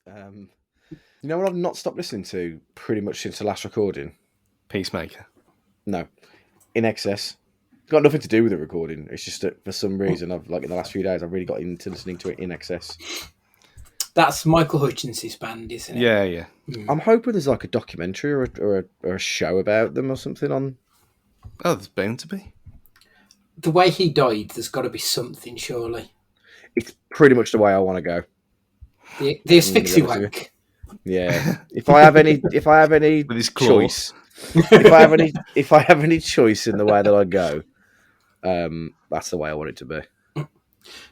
Um, you know what I've not stopped listening to pretty much since the last recording? Peacemaker. No. In Excess. It's got nothing to do with the recording. It's just that for some reason, in the last few days, I've really got into listening to it in Excess. That's Michael Hutchins' band, isn't it? Yeah. I'm hoping there's like a documentary or a show about them or something on. Oh, there's bound to be. The way he died, there's got to be something, surely. It's pretty much the way I want to go. The asphyxie wank. Yeah. If I have any With his claw. choice, if I have any choice in the way that I go, that's the way I want it to be.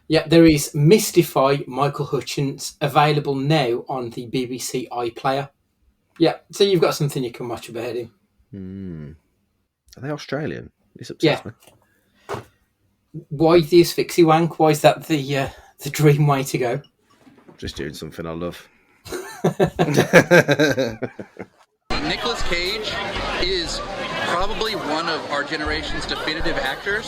Yeah, there is Mystify Michael Hutchins available now on the BBC iPlayer. Yeah, so you've got something you can watch about him. Are they Australian? This upsets me. Why the asphyxie wank? Why is that the dream way to go? Just doing something I love. Nicolas Cage is probably one of our generation's definitive actors.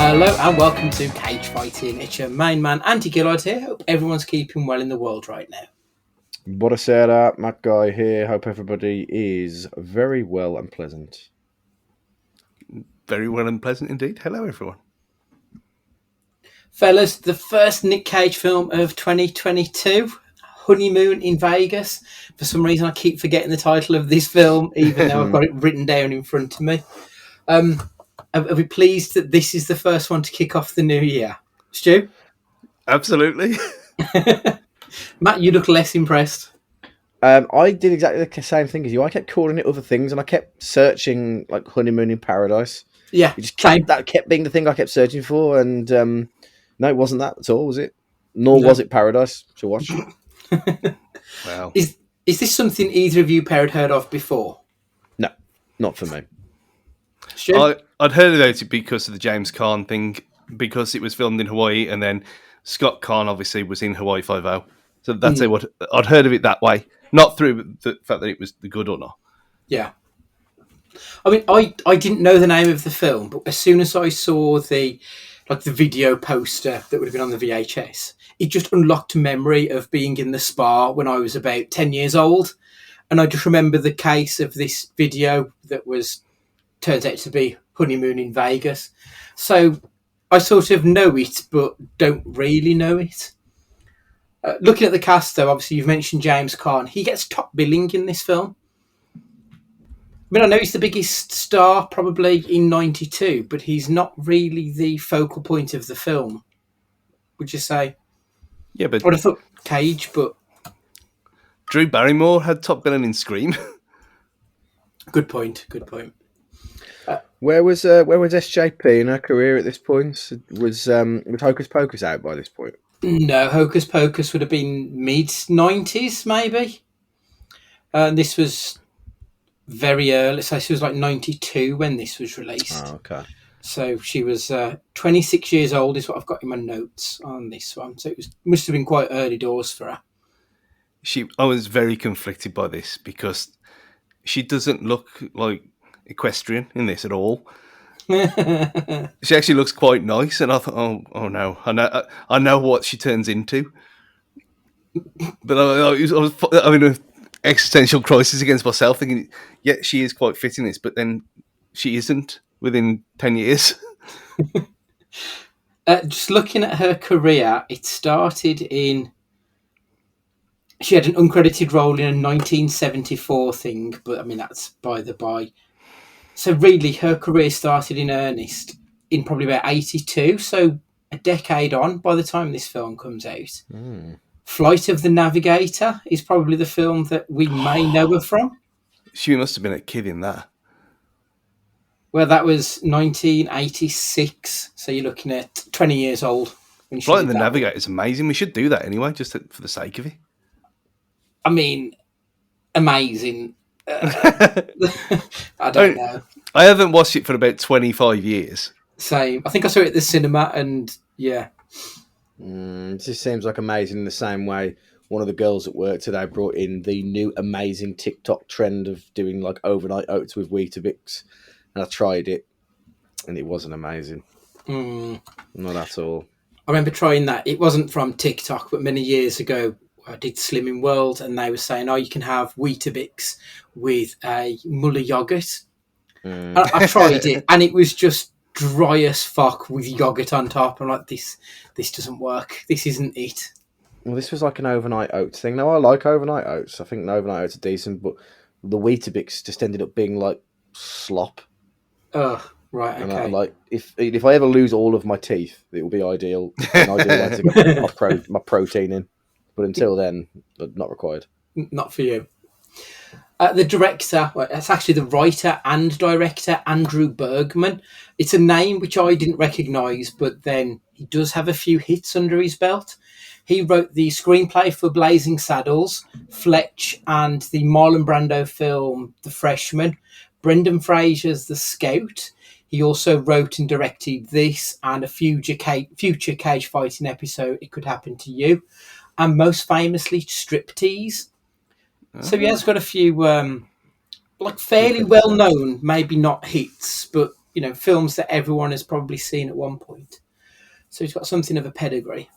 Hello and welcome to Cage Fighting. It's your main man, Andy Gillard here. Hope everyone's keeping well in the world right now. Buonasera, Matt Guy here. Hope everybody is very well and pleasant. Very well and pleasant indeed. Hello, everyone. Fellas, the first Nic Cage film of 2022, Honeymoon in Vegas. For some reason, I keep forgetting the title of this film, even though I've got it written down in front of me. Are we pleased that this is the first one to kick off the new year? Stu? Absolutely. Matt, you look less impressed. I did exactly the same thing as you. I kept calling it other things, and I kept searching like Honeymoon in Paradise. Yeah, it just kept being the thing I kept searching for, and no, it wasn't that at all, was it? Nor was it Paradise to watch. Wow. Is this something either of you had heard of before? No, not for me. Stu? I'd heard about it because of the James Caan thing, because it was filmed in Hawaii, and then Scott Caan obviously was in Hawaii Five-0. So that's what I'd heard of it that way, not through the fact that it was good or not. Yeah. I mean, I didn't know the name of the film, but as soon as I saw the video poster that would have been on the VHS, it just unlocked a memory of being in the spa when I was about 10 years old. And I just remember the case of this video that turns out to be Honeymoon in Vegas. So I sort of know it, but don't really know it. Looking at the cast, though, obviously you've mentioned James Caan. He gets top billing in this film. I mean, I know he's the biggest star probably in 92, but he's not really the focal point of the film, would you say? Yeah, but I would have thought Cage, but... Drew Barrymore had top billing in Scream. Good point. Where was SJP in her career at this point? Was Hocus Pocus out by this point? No, Hocus Pocus would have been mid-90s, maybe. And this was very early. So she was like 92 when this was released. Oh, okay. So she was 26 years old is what I've got in my notes on this one. So must have been quite early doors for her. I was very conflicted by this because she doesn't look like equestrian in this at all. She actually looks quite nice, and I thought, oh no, I know what she turns into. But I was having an existential crisis against myself, thinking, yeah, she is quite fit in this, but then she isn't within 10 years. Just looking at her career, it started in... She had an uncredited role in a 1974 thing, but I mean, that's by the by. So really, her career started in earnest in probably about 82, so a decade on by the time this film comes out. Flight of the Navigator is probably the film that we may know her from. She must have been a kid in that. Well, that was 1986, so you're looking at 20 years old. Flight of the Navigator is amazing. We should do that anyway, just for the sake of it. I mean, amazing. I don't know. I haven't watched it for about 25 years. Same. I think I saw it at the cinema, and yeah. This just seems like amazing in the same way. One of the girls at work today brought in the new amazing TikTok trend of doing like overnight oats with Weetabix, and I tried it, and it wasn't amazing. Not at all. I remember trying that. It wasn't from TikTok, but many years ago, I did Slimming World, and they were saying, "Oh, you can have Weetabix with a Muller yogurt." I tried it, and it was just dry as fuck with yogurt on top. I'm like, this doesn't work. This isn't it. Well, this was like an overnight oats thing. Now, I like overnight oats. I think the overnight oats are decent, but the Weetabix just ended up being like slop. Oh, right, And okay. I, like if I ever lose all of my teeth, it will be ideal. And I do like to get my protein in, but until then, not required. Not for you. The director, well, it's actually the writer and director, Andrew Bergman. It's a name which I didn't recognise, but then he does have a few hits under his belt. He wrote the screenplay for Blazing Saddles, Fletch, and the Marlon Brando film The Freshman, Brendan Fraser's The Scout. He also wrote and directed this and a future cage fighting episode, It Could Happen to You, and most famously, Striptease. So he has got a few, like fairly well known, maybe not hits, but films that everyone has probably seen at one point. So he's got something of a pedigree.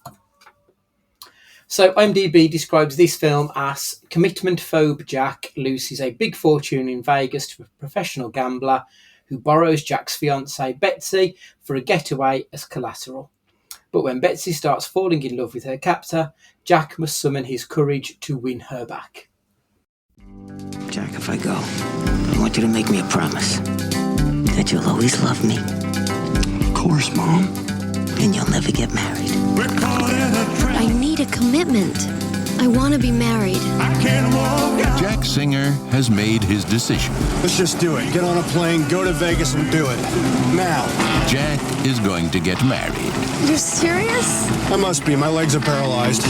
So IMDb describes this film as commitment-phobe Jack loses a big fortune in Vegas to a professional gambler who borrows Jack's fiancée Betsy for a getaway as collateral. But when Betsy starts falling in love with her captor, Jack must summon his courage to win her back. Jack, if I go, I want you to make me a promise that you'll always love me. Of course, Mom. And you'll never get married. I need a commitment. I want to be married. Jack Singer has made his decision. Let's just do it. Get on a plane, go to Vegas, and do it. Now. Jack is going to get married. You're serious? I must be. My legs are paralyzed.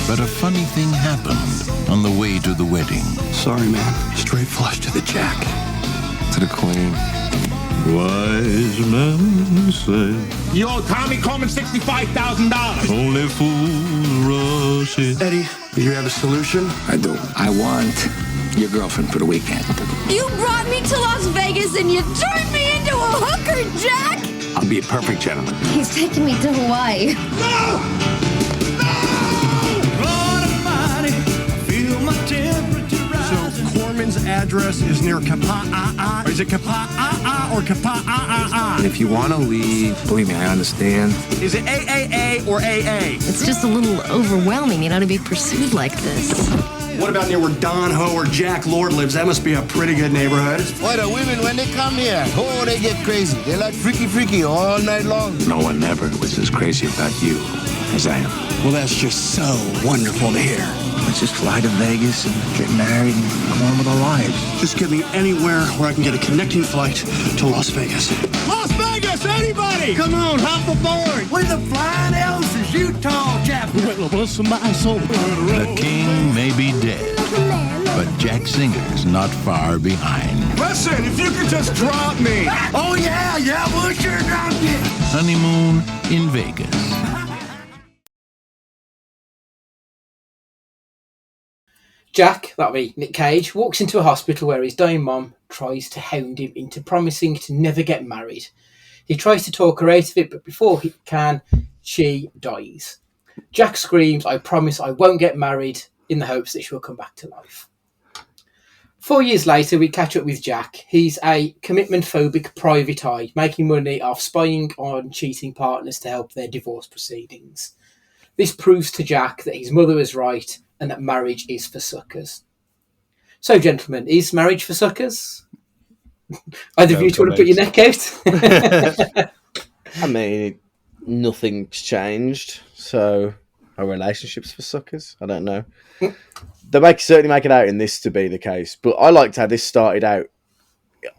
But a funny thing happened on the way to the wedding. Sorry, man. Straight flush to the Jack. To the Queen. Wise men say You owe Tommy Coleman $65,000. only fools rush it. Eddie, do you have a solution? I do. I want your girlfriend for the weekend. You brought me to Las Vegas and you turned me into a hooker, Jack! I'll be a perfect gentleman. He's taking me to Hawaii. So Corman's address is near Kapa'a. Is it Kapa'a or Kapa'a? And if you want to leave, believe me, I understand. Is it AAA or AA? It's just a little overwhelming, to be pursued like this. What about near where Don Ho or Jack Lord lives? That must be a pretty good neighborhood. Why, the women, when they come here, oh, they get crazy. They like freaky all night long. No one ever was as crazy about you as I am. Well, that's just so wonderful to hear. Let's just fly to Vegas and get married and go on with our lives. Just get me anywhere where I can get a connecting flight to Las Vegas. Las Vegas, anybody! Come on, hop aboard! With the flying elves, Utah, chap. The king may be dead, but Jack Singer's not far behind. Listen, if you could just drop me! Oh, yeah, we'll sure drop you. Honeymoon in Vegas. Jack, that'll be Nic Cage, walks into a hospital where his dying mom tries to hound him into promising to never get married. He tries to talk her out of it, but before he can, she dies. Jack screams, "I promise I won't get married," in the hopes that she will come back to life. 4 years later, we catch up with Jack. He's a commitment-phobic private eye, making money off spying on cheating partners to help their divorce proceedings. This proves to Jack that his mother was right and that marriage is for suckers. So, gentlemen, is marriage for suckers? Either of you two want to put your neck out? I mean, nothing's changed, so our relationship's for suckers. I don't know. They certainly make it out in this to be the case, but I liked how this started out.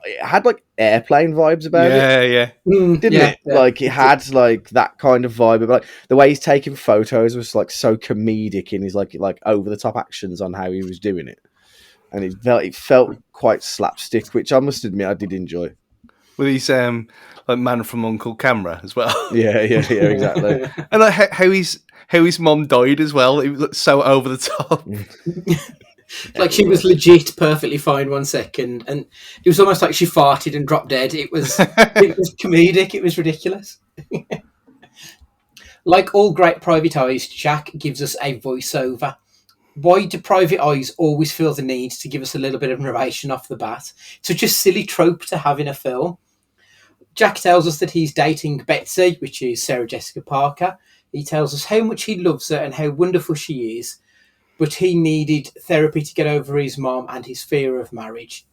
It had like airplane vibes about it. Yeah. Didn't it? Yeah. Like it had like that kind of vibe. But like the way he's taking photos was like so comedic in his like over the top actions on how he was doing it, and it felt quite slapstick, which I must admit I did enjoy. with his like Man from Uncle camera as well. Yeah, exactly. And like how his mom died as well. It was so over the top. Like she was legit perfectly fine 1 second, and it was almost like she farted and dropped dead. It was comedic. It was ridiculous. Like all great Private Eyes, Jack gives us a voiceover. Why do Private Eyes always feel the need to give us a little bit of narration off the bat? Such a silly trope to have in a film. Jack tells us that he's dating Betsy, which is Sarah Jessica Parker. He tells us how much he loves her and how wonderful she is, but he needed therapy to get over his mom and his fear of marriage.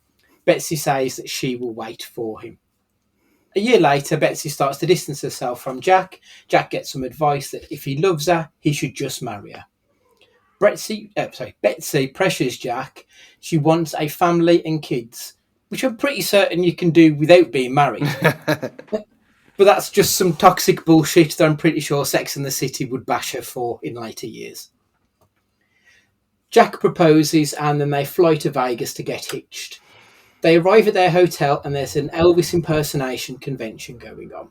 Betsy says that she will wait for him. A year later, Betsy starts to distance herself from Jack. Jack gets some advice that if he loves her, he should just marry her. Betsy pressures Jack. She wants a family and kids, which I'm pretty certain you can do without being married. But that's just some toxic bullshit that I'm pretty sure Sex and the City would bash her for in later years. Jack proposes and then they fly to Vegas to get hitched. They arrive at their hotel and there's an Elvis impersonation convention going on.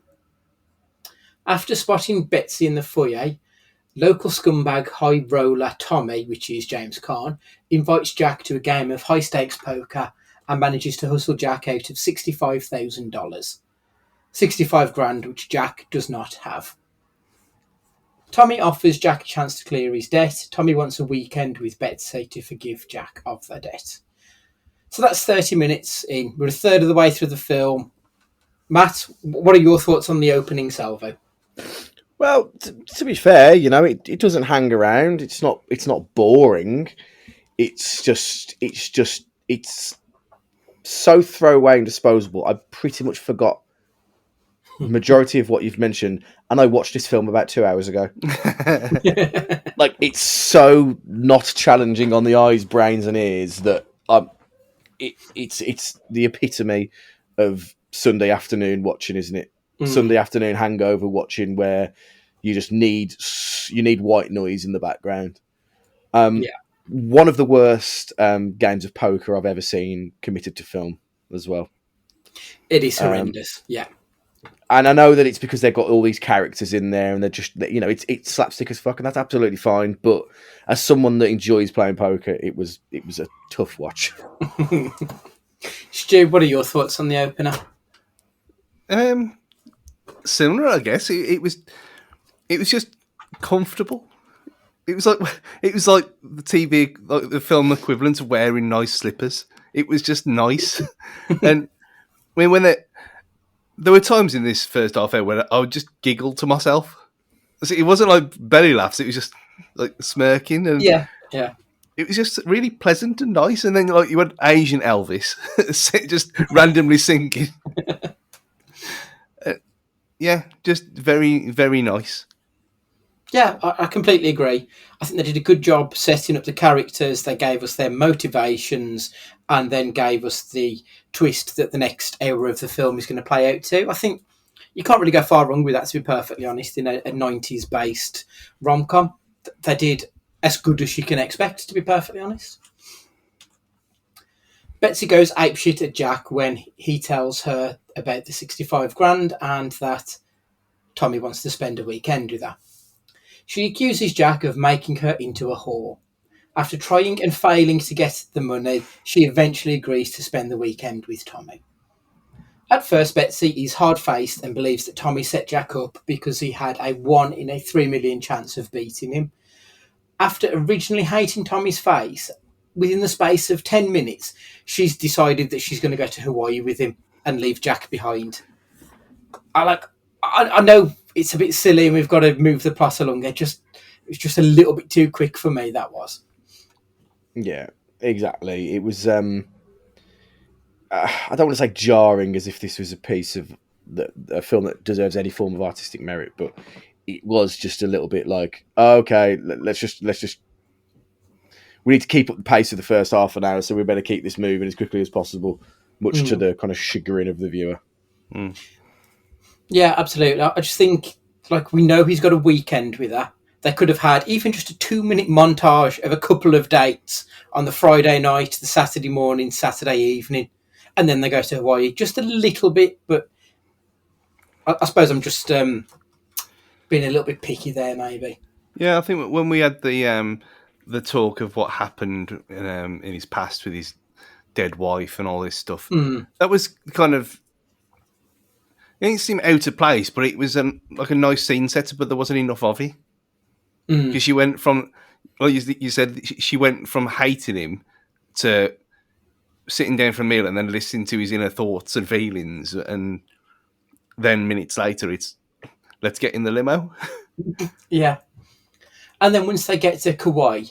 After spotting Betsy in the foyer, local scumbag high roller Tommy, which is James Caan, invites Jack to a game of high stakes poker and manages to hustle Jack out of $65,000. 65 grand, which Jack does not have. Tommy offers Jack a chance to clear his debt. Tommy wants a weekend with Betsy to forgive Jack of the debt. So that's 30 minutes in. We're a third of the way through the film. Matt, what are your thoughts on the opening salvo? Well, to be fair, it doesn't hang around. It's not boring. It's so throwaway and disposable. I pretty much forgot the majority of what you've mentioned, and I watched this film about 2 hours ago. Like, it's so not challenging on the eyes, brains, and ears that it's the epitome of Sunday afternoon watching, isn't it? Sunday afternoon hangover watching, where you just need white noise in the background. One of the worst games of poker I've ever seen committed to film as well. It is horrendous. And I know that it's because they've got all these characters in there, and they're just, it's slapstick as fuck, and that's absolutely fine. But as someone that enjoys playing poker, it was a tough watch. Stu, what are your thoughts on the opener? Similar, I guess. It was just comfortable. It was like the TV, like the film equivalent of wearing nice slippers. It was just nice. And I mean, there were times in this first half hour where I would just giggle to myself. It wasn't like belly laughs; it was just like smirking, and yeah. It was just really pleasant and nice. And then like you had Asian Elvis just randomly singing. Just very, very nice. Yeah, I completely agree. I think they did a good job setting up the characters. They gave us their motivations and then gave us the twist that the next hour of the film is going to play out to. I think you can't really go far wrong with that, to be perfectly honest, in a 90s-based rom-com. They did as good as you can expect, to be perfectly honest. Betsy goes apeshit at Jack when he tells her about the 65 grand and that Tommy wants to spend a weekend with her. She accuses Jack of making her into a whore. After trying and failing to get the money, she eventually agrees to spend the weekend with Tommy. At first, Betsy is hard-faced and believes that Tommy set Jack up because he had a 1 in a 3 million chance of beating him. After originally hating Tommy's face, within the space of 10 minutes, she's decided that she's going to go to Hawaii with him and leave Jack behind. I know it's a bit silly and we've got to move the plot along. It was just a little bit too quick for me, that was. Yeah, exactly. It was, I don't want to say jarring as if this was a piece of a film that deserves any form of artistic merit, but it was just a little bit like, okay, let's just we need to keep up the pace of the first half an hour, so we better keep this moving as quickly as possible, much to the kind of chagrin of the viewer. Yeah, absolutely. I just think, we know he's got a weekend with her. They could have had even just a 2-minute montage of a couple of dates on the Friday night, the Saturday morning, Saturday evening, and then they go to Hawaii just a little bit. But I suppose I'm just being a little bit picky there, maybe. Yeah, I think when we had the talk of what happened in his past with his dead wife and all this stuff, that was kind of, it didn't seem out of place, but it was like a nice scene setter, but there wasn't enough of it. Because she went from, well, you said she went from hating him to sitting down for a meal and then listening to his inner thoughts and feelings, and then minutes later it's, let's get in the limo. Yeah. And then once they get to Kauai,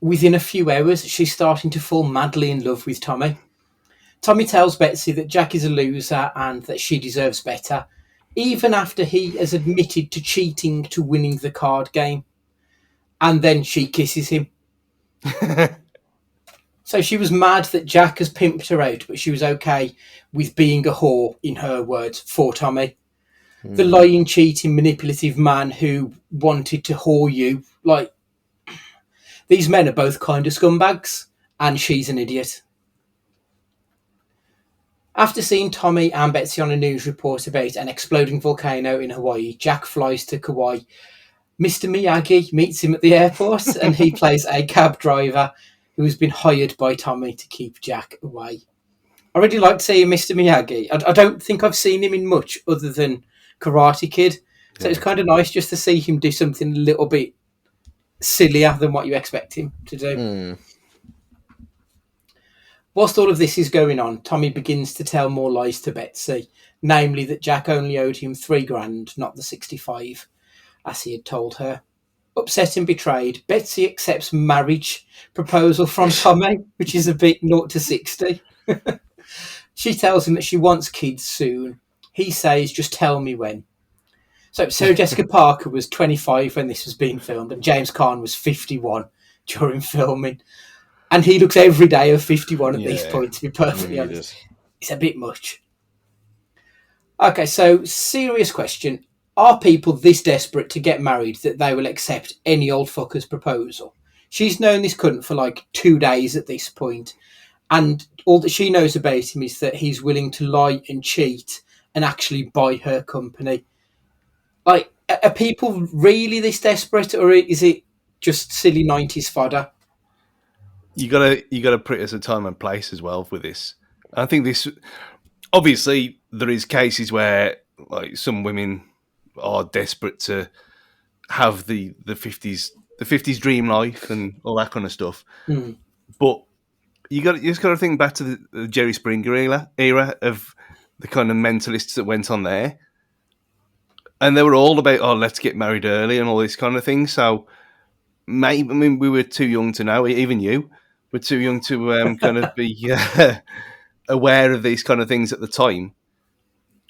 within a few hours, she's starting to fall madly in love with Tommy. Tommy tells Betsy that Jack is a loser and that she deserves better, even after he has admitted to cheating to winning the card game. And then she kisses him. So she was mad that Jack has pimped her out, but she was okay with being a whore, in her words, for Tommy. The lying, cheating, manipulative man who wanted to whore you. Like, these men are both kind of scumbags, and she's an idiot. After seeing Tommy and Betsy on a news report about an exploding volcano in Hawaii, Jack flies to Kauai. Mr. Miyagi meets him at the airport, and he plays a cab driver who has been hired by Tommy to keep Jack away. I really like seeing Mr. Miyagi. I don't think I've seen him in much other than Karate Kid, so it's kind of nice just to see him do something a little bit sillier than what you expect him to do. Whilst all of this is going on, Tommy begins to tell more lies to Betsy, namely that Jack only owed him $3,000, not the 65, as he had told her. Upset and betrayed, Betsy accepts marriage proposal from Tommy, which is a bit 0 to 60. She tells him that she wants kids soon. He says, just tell me when. So Sarah Jessica Parker was 25 when this was being filmed, and James Caan was 51 during filming. And he looks every day of 51 at this point, to be perfectly honest. It's a bit much. Okay, so serious question. Are people this desperate to get married that they will accept any old fucker's proposal? She's known this cunt for like 2 days at this point, and all that she knows about him is that he's willing to lie and cheat and actually buy her company. Like, are people really this desperate, or is it just silly 90s fodder? You gotta put it as a time and place as well with this. I think this, obviously, there is cases where like some women are desperate to have the 50s dream life and all that kind of stuff. But you just got to think back to the Jerry Springer era of the kind of mentalists that went on there, and they were all about, oh, let's get married early and all this kind of thing. So maybe, I mean, we were too young to know. Even you were too young to kind of be aware of these kind of things at the time.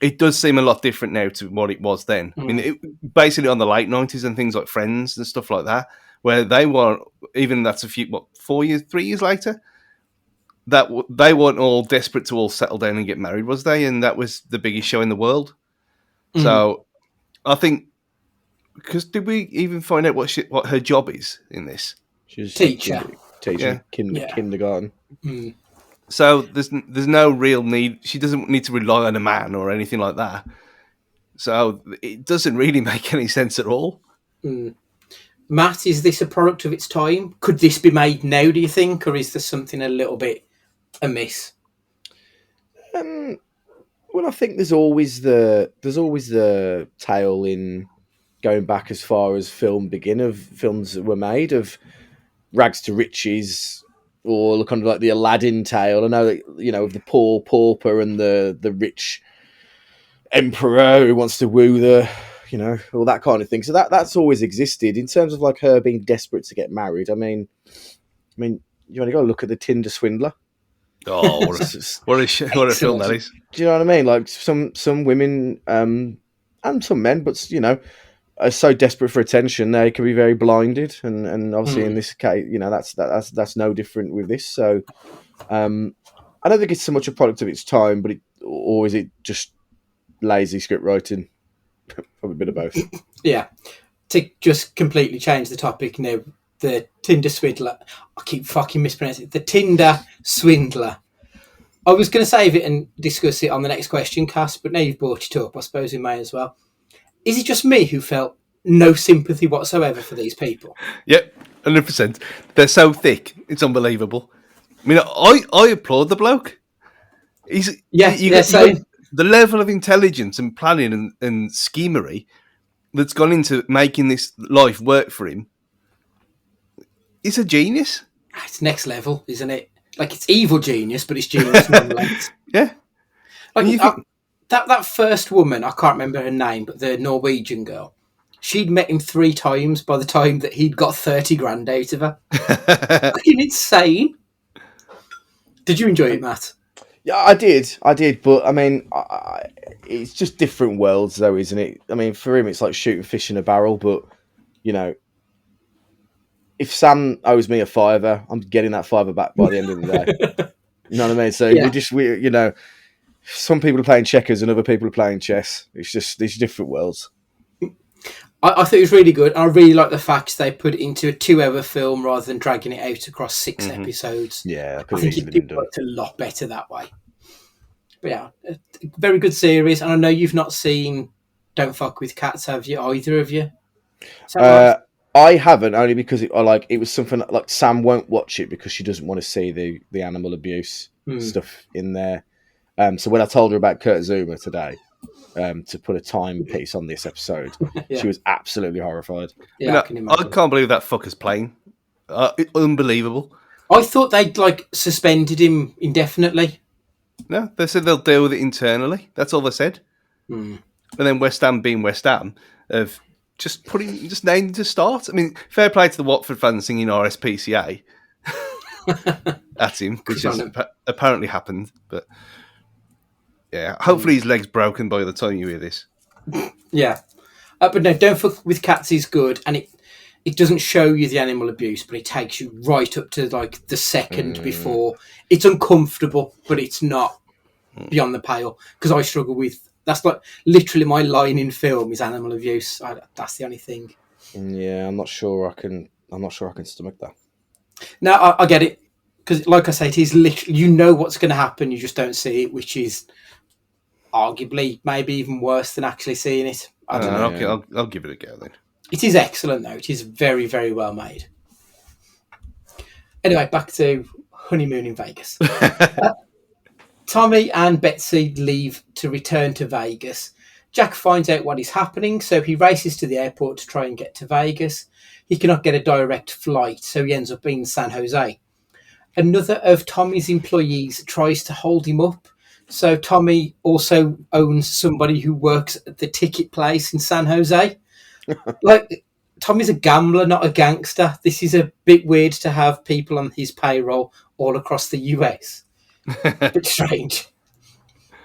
It does seem a lot different now to what it was then. I mean, basically on the late 90s and things like Friends and stuff like that, where they were, even that's a few, 3 years later, that they weren't all desperate to all settle down and get married, was they? And that was the biggest show in the world. So I think, because did we even find out what her job is in this? She's teacher. Kindergarten. So there's no real need. She doesn't need to rely on a man or anything like that. So it doesn't really make any sense at all. Matt, is this a product of its time? Could this be made now, do you think? Or is there something a little bit amiss? Well, I think there's always the tale in going back as far as films that were made of rags to riches, or kind of like the Aladdin tale. I know that, you know, of the poor pauper and the rich emperor who wants to woo the, you know, all that kind of thing. So that's always existed. In terms of like her being desperate to get married, I mean, you only got to look at the Tinder swindler. Oh, what a film that is! Do you know what I mean? Like some women and some men, but you know, are so desperate for attention they can be very blinded, and obviously in this case, you know, that's no different with this. So I don't think it's so much a product of its time, but or is it just lazy script writing? Probably a bit of both. Yeah. To just completely change the topic now, the Tinder swindler. I keep fucking mispronouncing it. The Tinder swindler. I was going to save it and discuss it on the next question, Cass, but now you've brought it up, I suppose we may as well. Is it just me who felt no sympathy whatsoever for these people? Yep, 100%. They're so thick, it's unbelievable. I mean, I applaud the bloke. You got the level of intelligence and planning and schemery that's gone into making this life work for him. He's a genius. It's next level, isn't it? Like, it's evil genius, but it's genius nonetheless. Yeah. Like, that first woman, I can't remember her name, but the Norwegian girl, she'd met him 3 times by the time that he'd got 30 grand out of her. Fucking insane. Did you enjoy it, Matt? Yeah, I did, but I mean, it's just different worlds, though, isn't it? I mean, for him, it's like shooting fish in a barrel, but, you know, if Sam owes me a £5, I'm getting that £5 back by the end of the day. You know what I mean? So we you know, some people are playing checkers and other people are playing chess. It's just these different worlds. I thought it was really good. I really like the fact they put it into a 2-hour film rather than dragging it out across 6 episodes. Yeah, I think it worked a lot better that way. But yeah, a very good series. And I know you've not seen Don't Fuck With Cats, have you? Either of you? Right? I haven't, only because it was something like Sam won't watch it because she doesn't want to see the animal abuse stuff in there. So when I told her about Kurt Zuma today, to put a timepiece on this episode, she was absolutely horrified. Yeah, I can't believe that fucker's playing. Unbelievable. I thought they'd suspended him indefinitely. No, they said they'll deal with it internally. That's all they said. And then West Ham being West Ham have just named him to start. I mean, fair play to the Watford fans singing RSPCA at him, which has apparently happened. But yeah, hopefully his leg's broken by the time you hear this. Yeah. But no, Don't Fuck With Cats is good, and it doesn't show you the animal abuse, but it takes you right up to the second before. It's uncomfortable, but it's not beyond the pale, because I struggle with. That's literally my line in film is animal abuse. That's the only thing. Yeah, I'm not sure I can stomach that. No, I get it, because like I say, it is literally, what's going to happen, you just don't see it, which is arguably maybe even worse than actually seeing it. I don't know. Okay, I'll give it a go then. It is excellent, though. It is very, very well made. Anyway, back to Honeymoon in Vegas. Tommy and Betsy leave to return to Vegas. Jack finds out what is happening, so he races to the airport to try and get to Vegas. He cannot get a direct flight, so he ends up in San Jose. Another of Tommy's employees tries to hold him up, so Tommy also owns somebody who works at the ticket place in San Jose. Tommy's a gambler, not a gangster. This is a bit weird to have people on his payroll all across the US. Bit strange.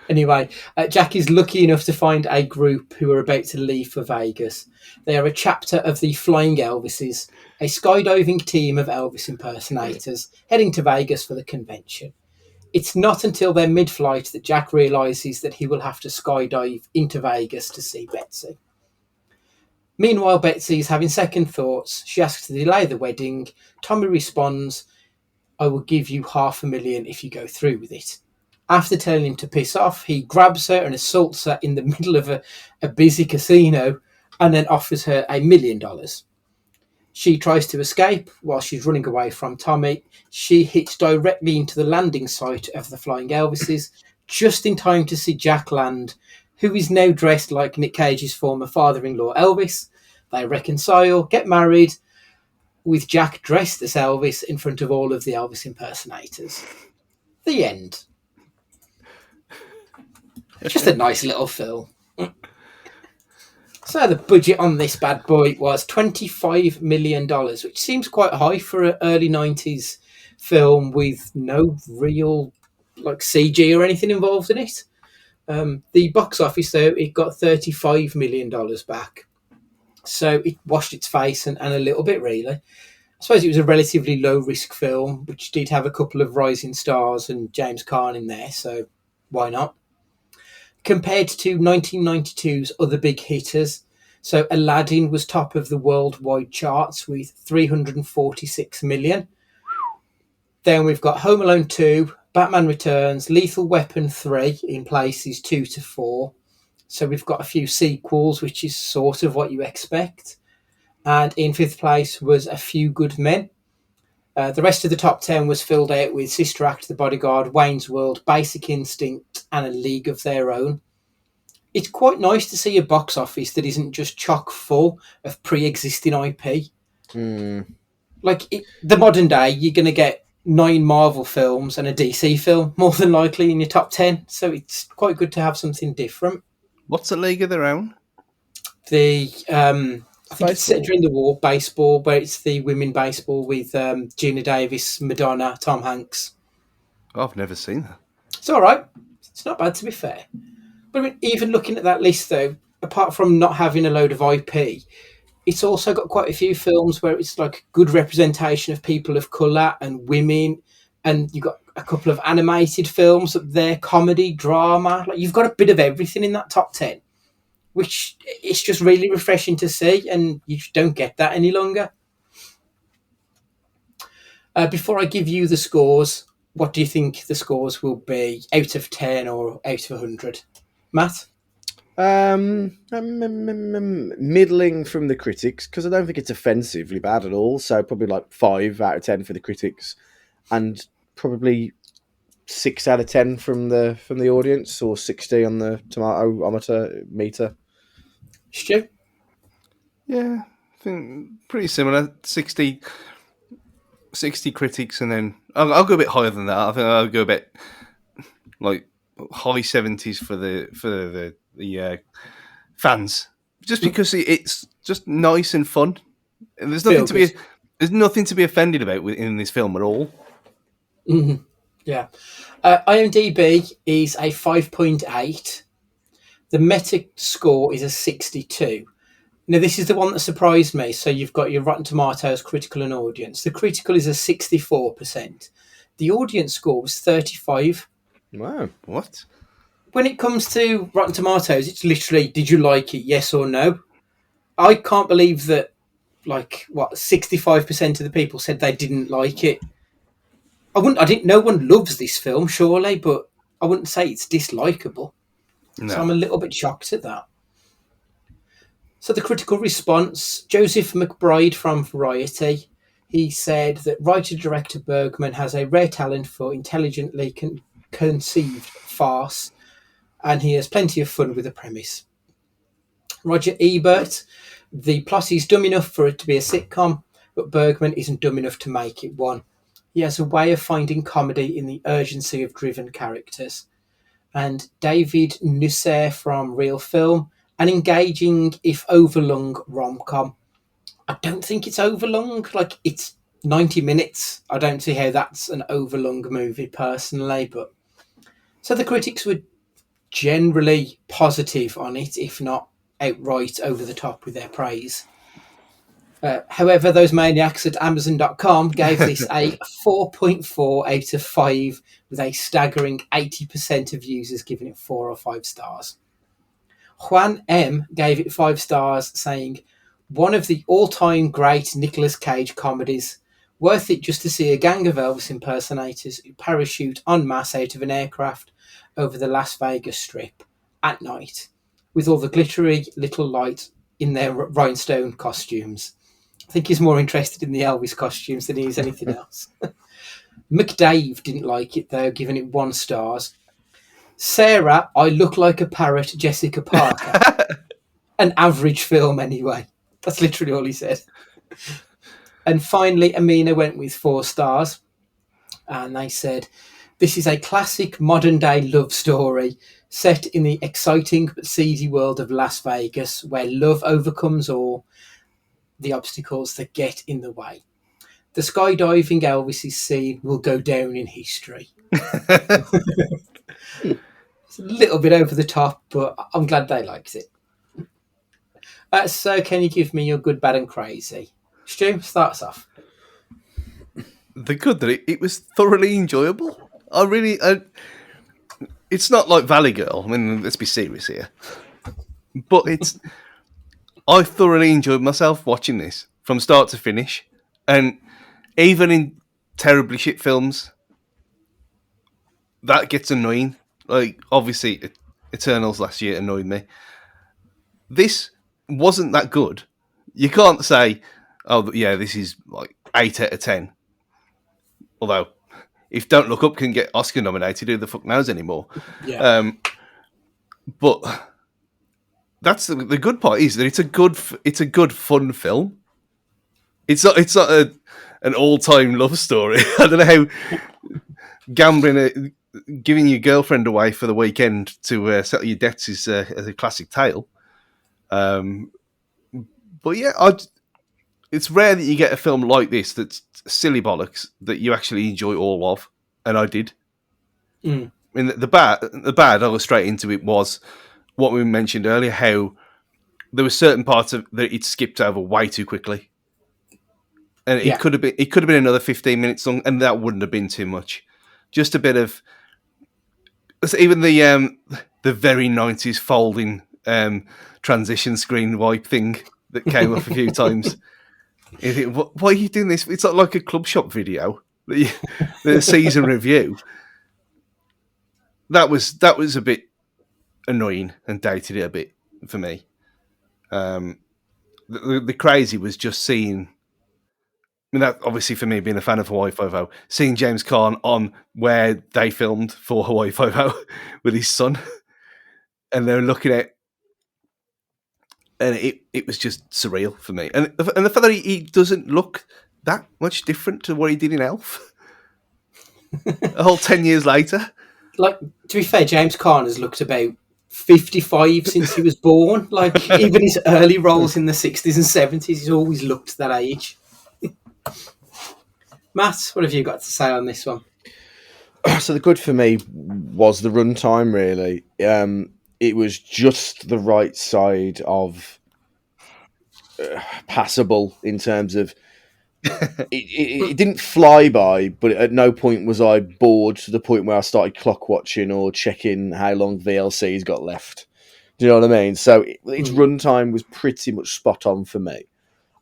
Anyway, Jack is lucky enough to find a group who are about to leave for Vegas. They are a chapter of the Flying Elvises, a skydiving team of Elvis impersonators heading to Vegas for the convention. It's not until they're mid-flight that Jack realises that he will have to skydive into Vegas to see Betsy. Meanwhile, Betsy is having second thoughts. She asks to delay the wedding. Tommy responds, "I will give you $500,000 if you go through with it." After telling him to piss off, he grabs her and assaults her in the middle of a busy casino and then offers her $1 million. She tries to escape while she's running away from Tommy. She hits directly into the landing site of the Flying Elvises, just in time to see Jack land, who is now dressed like Nic Cage's former father-in-law Elvis. They reconcile, get married, with Jack dressed as Elvis in front of all of the Elvis impersonators. The end. Just a nice little film. So the budget on this bad boy was $25 million, which seems quite high for an early 90s film with no real CG or anything involved in it. The box office, though, it got $35 million back. So it washed its face and a little bit, really. I suppose it was a relatively low-risk film, which did have a couple of rising stars and James Caan in there, so why not? Compared to 1992's other big hitters, so Aladdin was top of the worldwide charts with $346 million. Then we've got Home Alone 2, Batman Returns, Lethal Weapon 3 in places 2 to 4. So we've got a few sequels, which is sort of what you expect. And in 5th place was A Few Good Men. The rest of the top 10 was filled out with Sister Act, The Bodyguard, Wayne's World, Basic Instinct, and A League of Their Own. It's quite nice to see a box office that isn't just chock full of pre-existing IP. Like the modern day, you're going to get 9 Marvel films and a DC film, more than likely, in your top 10. So it's quite good to have something different. What's A League of Their Own? I think it's set during the war, baseball, where it's the women baseball with Gina Davis, Madonna, Tom Hanks. I've never seen that. It's all right. It's not bad, to be fair. But I mean, even looking at that list, though, apart from not having a load of IP, it's also got quite a few films where it's like good representation of people of colour and women, and you've got a couple of animated films up there, comedy, drama. Like you've got a bit of everything in that top 10. Which it's just really refreshing to see, and you just don't get that any longer. Before I give you the scores, what do you think the scores will be out of 10 or out of 100? Matt? Middling from the critics, because I don't think it's offensively bad at all. So probably like 5 out of 10 for the critics, and probably 6 out of 10 from the audience, or 60 on the tomato meter. Stu? Yeah, I think pretty similar. 60 critics, and then I'll go a bit higher than that. I think I'll go a bit like high 70s for the fans, just because it's just nice and fun. And there's nothing to be offended about in this film at all. Mm-hmm. Yeah. IMDb is a 5.8. The Meta score is a 62. Now, this is the one that surprised me. So you've got your Rotten Tomatoes critical and audience. The critical is a 64%. The audience score was 35. Wow. What? When it comes to Rotten Tomatoes, it's literally, did you like it, yes or no? I can't believe that, 65% of the people said they didn't like it. No one loves this film, surely, but I wouldn't say it's dislikable. No. So I'm a little bit shocked at that. So the critical response, Joseph McBride from Variety, he said that writer-director Bergman has a rare talent for intelligently conceived farce, and he has plenty of fun with the premise. Roger Ebert, the plot is dumb enough for it to be a sitcom, but Bergman isn't dumb enough to make it one. He has a way of finding comedy in the urgency of driven characters. And David Nusser from Real Film, an engaging, if overlong, rom-com. I don't think it's overlong. It's 90 minutes. I don't see how that's an overlong movie, personally. But so the critics were generally positive on it, if not outright over the top with their praise. However, those maniacs at Amazon.com gave this a 4.4 out of 5, with a staggering 80% of users giving it 4 or 5 stars. Juan M gave it 5 stars, saying, one of the all-time great Nicolas Cage comedies, worth it just to see a gang of Elvis impersonators who parachute en masse out of an aircraft over the Las Vegas Strip at night, with all the glittery little light in their rhinestone costumes. I think he's more interested in the Elvis costumes than he is anything else. McDave didn't like it, though, giving it 1 star. Sarah, I look like a parrot, Jessica Parker. An average film, anyway. That's literally all he said. And finally, Amina went with 4 stars. And they said, this is a classic modern-day love story set in the exciting but seedy world of Las Vegas, where love overcomes all the obstacles that get in the way. The skydiving Elvis scene will go down in history. It's a little bit over the top, but I'm glad they liked it. So can you give me your good, bad and crazy? Stu, start us off. The good that it was thoroughly enjoyable. It's not like Valley Girl. I mean, let's be serious here. But I thoroughly enjoyed myself watching this from start to finish. And even in terribly shit films, that gets annoying. Like, obviously, Eternals last year annoyed me. This wasn't that good. You can't say, oh, yeah, this is like 8 out of 10. Although, if Don't Look Up can get Oscar nominated, who the fuck knows anymore? Yeah. But that's the good part, is that it's a good fun film. It's not an all-time love story. I don't know how giving your girlfriend away for the weekend to settle your debts is a classic tale. But yeah, it's rare that you get a film like this that's silly bollocks that you actually enjoy all of, and I did. I mean, the bad, I'll go straight into it, was what we mentioned earlier, how there were certain parts of that it skipped over way too quickly. And it could have been another 15 minutes long, and that wouldn't have been too much. Just a bit of, even the very 90s folding transition screen wipe thing that came up a few times. You think, why are you doing this? It's not like a club shop video, the season review. That was a bit annoying and dated it a bit for me. The crazy was just seeing. I mean, that obviously for me, being a fan of Hawaii Five-0, seeing James Caan on where they filmed for Hawaii Five-0 with his son, and they're looking at, and it was just surreal for me. And the fact that he doesn't look that much different to what he did in Elf, a whole 10 years later. Like, to be fair, James Caan has looked about 55 since he was born. Like, even his early roles in the 60s and 70s, he's always looked that age. Matt, what have you got to say on this one? So the good for me was the runtime, really. It was just the right side of passable in terms of it didn't fly by, but at no point was I bored to the point where I started clock watching or checking how long VLC's got left. Do you know what I mean? So its runtime was pretty much spot on for me.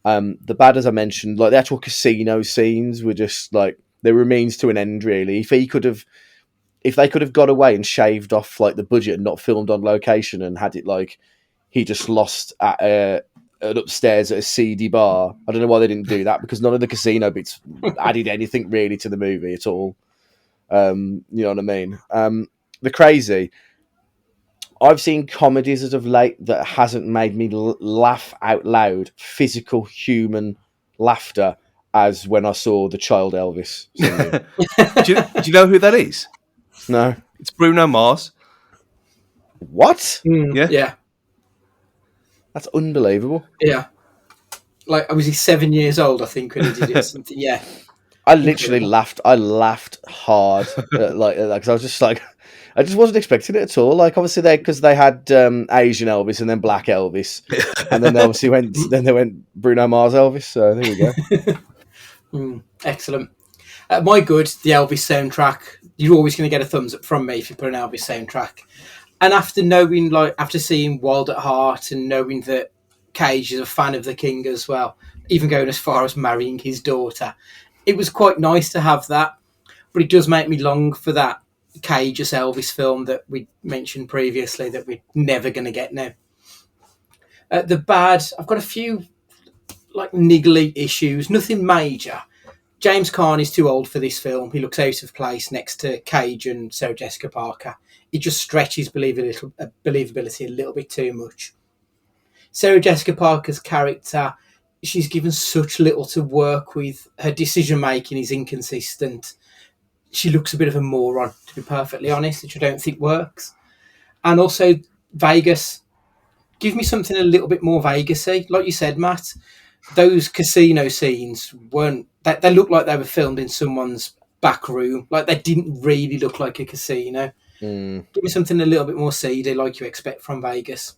The bad, as I mentioned, like the actual casino scenes were just like they were a means to an end, really. If they could have got away and shaved off like the budget and not filmed on location and had it like he just lost at an upstairs at a seedy bar, I don't know why they didn't do that, because none of the casino bits added anything really to the movie at all. You know what I mean? The crazy. I've seen comedies as of late that hasn't made me laugh out loud, physical human laughter, as when I saw the child Elvis singing. Do you know who that is? No. It's Bruno Mars. What? Yeah. That's unbelievable. Yeah. Like, was he 7 years old, I think, when he did it? Something. Yeah. I literally laughed. I laughed hard. Because I was just like, I just wasn't expecting it at all. Like, obviously, because they had Asian Elvis and then Black Elvis, and then they obviously went Bruno Mars Elvis. So there we go. Excellent. My good, the Elvis soundtrack. You're always going to get a thumbs up from me if you put an Elvis soundtrack. And after seeing Wild at Heart and knowing that Cage is a fan of the King as well, even going as far as marrying his daughter, it was quite nice to have that. But it does make me long for that Cage as Elvis film that we mentioned previously that we're never going to get now. The bad, I've got a few like niggly issues, nothing major. James Caan is too old for this film. He looks out of place next to Cage and Sarah Jessica Parker. It just stretches believability a little bit too much. Sarah Jessica Parker's character, she's given such little to work with. Her decision making is inconsistent. She looks a bit of a moron, to be perfectly honest, which I don't think works. And also Vegas. Give me something a little bit more Vegas-y. Like you said, Matt, those casino scenes they looked like they were filmed in someone's back room. Like, they didn't really look like a casino. Give me something a little bit more seedy, like you expect from Vegas.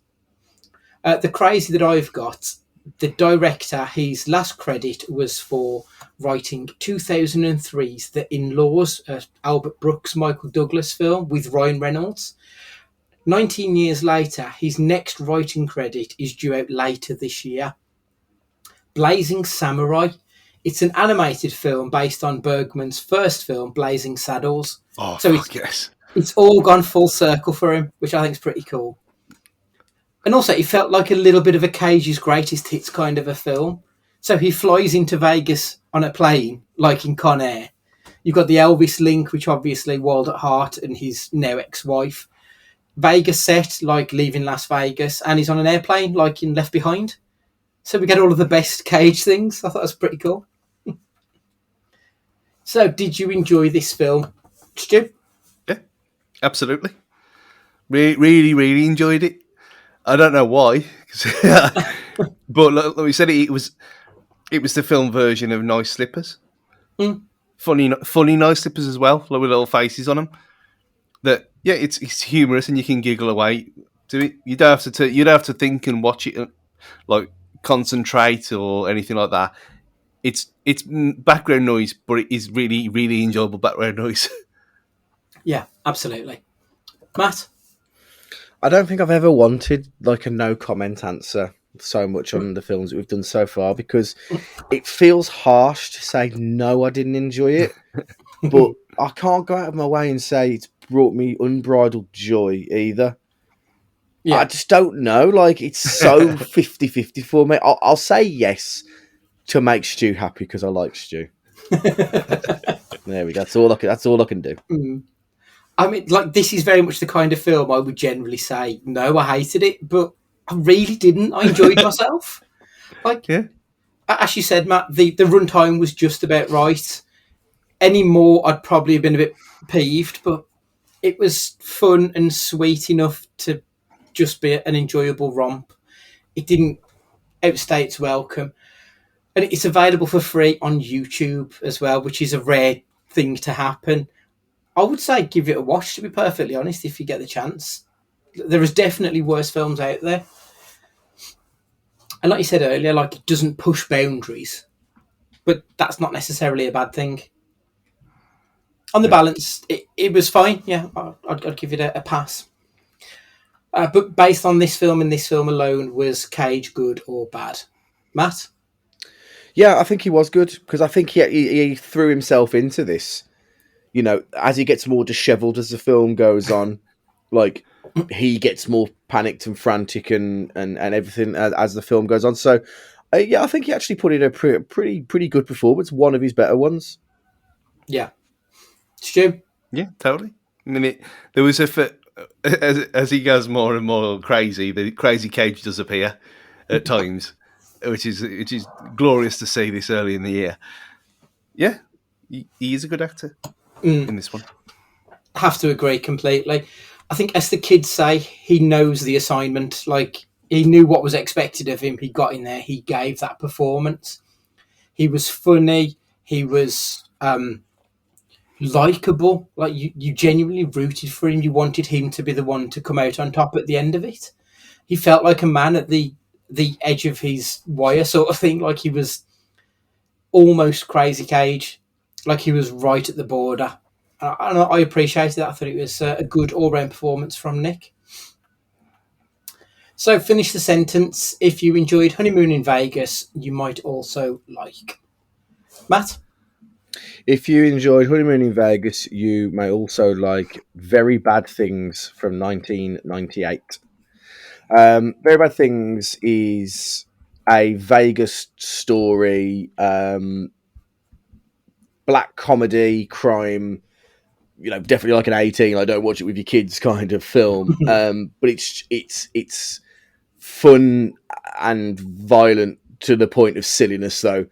The crazy that I've got, the director, his last credit was for writing 2003's The In-Laws, Albert Brooks, Michael Douglas film with Ryan Reynolds. 19 years later, his next writing credit is due out later this year. Blazing Samurai. It's an animated film based on Bergman's first film, Blazing Saddles. Oh, so yes. It's all gone full circle for him, which I think is pretty cool. And also, it felt like a little bit of a Cage's greatest hits kind of a film. So he flies into Vegas on a plane, like in Con Air. You've got the Elvis link, which obviously Wild at Heart and his now ex-wife. Vegas set, like Leaving Las Vegas. And he's on an airplane, like in Left Behind. So we get all of the best Cage things. I thought that was pretty cool. So, did you enjoy this film, Stu? Yeah, absolutely. Really, really enjoyed it. I don't know why, but like we said, it was the film version of Nice Slippers. Mm. Funny Nice Slippers as well, like with little faces on them. That it's humorous and you can giggle away to it. You don't have to think and watch it, like concentrate or anything like that. It's background noise, but it is really, really enjoyable background noise. Yeah, absolutely. Matt? I don't think I've ever wanted like a no comment answer so much on the films that we've done so far, because it feels harsh to say no, I didn't enjoy it, but I can't go out of my way and say it's brought me unbridled joy either. Yeah. I just don't know. Like, it's so 50-50 for me. I'll say yes to make Stu happy because I like Stu. There we go. That's all I can do. Mm. I mean, like, this is very much the kind of film I would generally say, no, I hated it, but I really didn't. I enjoyed myself. Like, yeah. As you said, Matt, the runtime was just about right. Any more, I'd probably have been a bit peeved, but it was fun and sweet enough to just be an enjoyable romp. It didn't outstay its welcome. And it's available for free on YouTube as well, which is a rare thing to happen. I would say give it a watch, to be perfectly honest, if you get the chance. There is definitely worse films out there. And like you said earlier, like, it doesn't push boundaries. But that's not necessarily a bad thing. On the balance, it was fine. Yeah, I'd give it a pass. But based on this film and this film alone, was Cage good or bad? Matt? Yeah, I think he was good, because I think he threw himself into this. You know, as he gets more dishevelled as the film goes on, like, he gets more panicked and frantic and everything as the film goes on. So, yeah, I think he actually put in a pretty good performance, one of his better ones. Yeah. Stu? Yeah, totally. I mean, there was as he goes more and more crazy, the crazy Cage does appear at times, which is glorious to see this early in the year. Yeah, he is a good actor in this one. I have to agree completely. I think, as the kids say, he knows the assignment. Like, he knew what was expected of him. He got in there. He gave that performance. He was funny. He was likable. Like, you genuinely rooted for him. You wanted him to be the one to come out on top at the end of it. He felt like a man at the edge of his wire, sort of thing. Like, he was almost Crazy Cage. Like, he was right at the border. And I appreciated that. I thought it was a good all-round performance from Nic. So, finish the sentence. If you enjoyed Honeymoon in Vegas, you might also like. Matt? If you enjoyed Honeymoon in Vegas, you may also like Very Bad Things from 1998. Very Bad Things is a Vegas story, black comedy, crime, you know, definitely like an 18, like, don't watch it with your kids kind of film. But it's fun and violent to the point of silliness, though.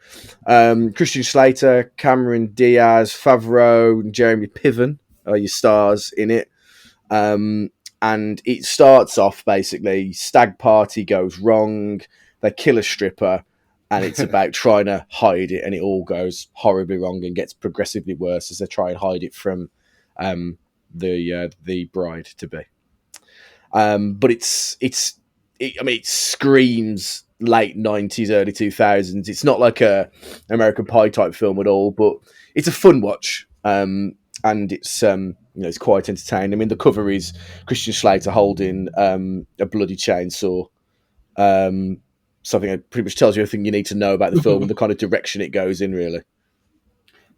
Christian Slater, Cameron Diaz, Favreau, and Jeremy Piven are your stars in it. And it starts off basically, stag party goes wrong, they kill a stripper, and it's about trying to hide it, and it all goes horribly wrong and gets progressively worse as they try and hide it from the bride to be. But it screams late 90s, early 2000s. It's not like a American Pie type film at all, but it's a fun watch. And it's it's quite entertaining. I mean, the cover is Christian Slater holding a bloody chainsaw. Something that pretty much tells you everything you need to know about the film and the kind of direction it goes in, really.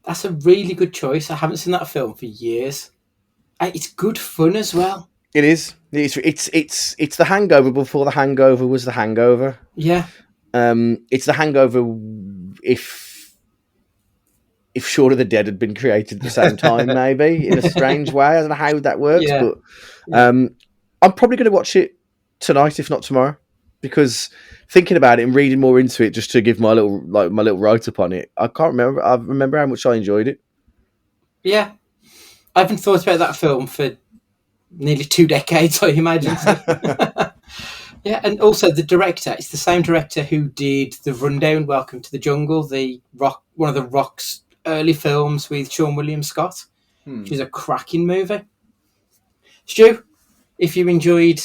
That's a really good choice. I haven't seen that film for years. It's good fun as well. It is. It's the Hangover before the Hangover was the Hangover. Yeah. It's the Hangover if Shaun of the Dead had been created at the same time, maybe in a strange way. I don't know how that works, but I'm probably going to watch it tonight, if not tomorrow, because thinking about it and reading more into it, just to give my little write up on it, I can't remember. I remember how much I enjoyed it. Yeah, I haven't thought about that film for nearly 2 decades, I imagine. Yeah, and also the director, it's the same director who did The Rundown, Welcome to the Jungle, one of the Rock's early films with Sean William Scott, which is a cracking movie. Stu, if you enjoyed,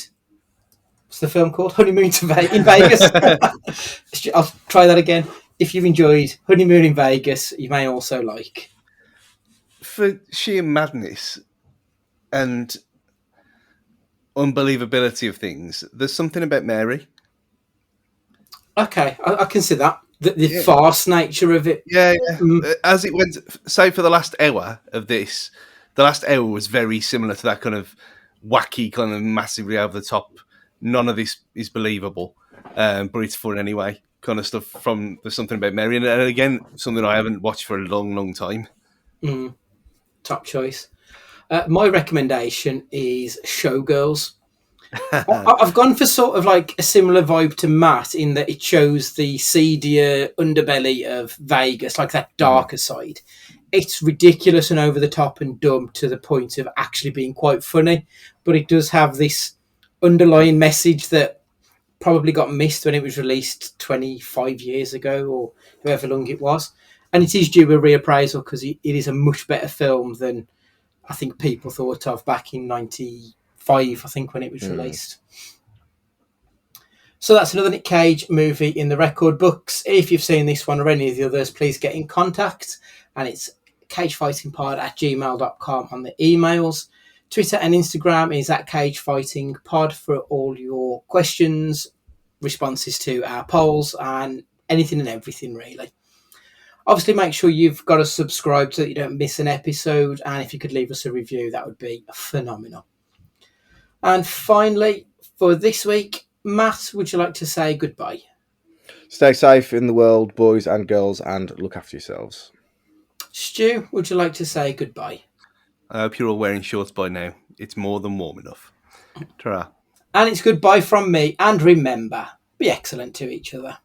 what's the film called? Honeymoon in Vegas. I'll try that again. If you enjoyed Honeymoon in Vegas, you may also like... For sheer madness and unbelievability of things, there's something about Mary. Okay, I can see that. The farce nature of it. Yeah. As it went, say for the last hour of this, the last hour was very similar to that kind of wacky, kind of massively over the top. None of this is believable, but it's fun anyway. Kind of stuff from There's Something About Mary, and again, something I haven't watched for a long, long time. Top choice. My recommendation is Showgirls. I've gone for sort of like a similar vibe to Matt in that it shows the seedier underbelly of Vegas, like that darker side. It's ridiculous and over the top and dumb to the point of actually being quite funny, but it does have this underlying message that probably got missed when it was released 25 years ago or however long it was. And it is due a reappraisal because it is a much better film than I think people thought of back in 95, I think, when it was released. So that's another Nic Cage movie in the record books. If you've seen this one or any of the others, please get in contact. And it's cagefightingpod@gmail.com on the emails. Twitter and Instagram is @cagefightingpod for all your questions, responses to our polls, and anything and everything, really. Obviously, make sure you've got us subscribed so that you don't miss an episode. And if you could leave us a review, that would be phenomenal. And finally, for this week, Matt, would you like to say goodbye? Stay safe in the world, boys and girls, and look after yourselves. Stu, would you like to say goodbye? I hope you're all wearing shorts by now. It's more than warm enough. Ta-ra. And it's goodbye from me. And remember, be excellent to each other.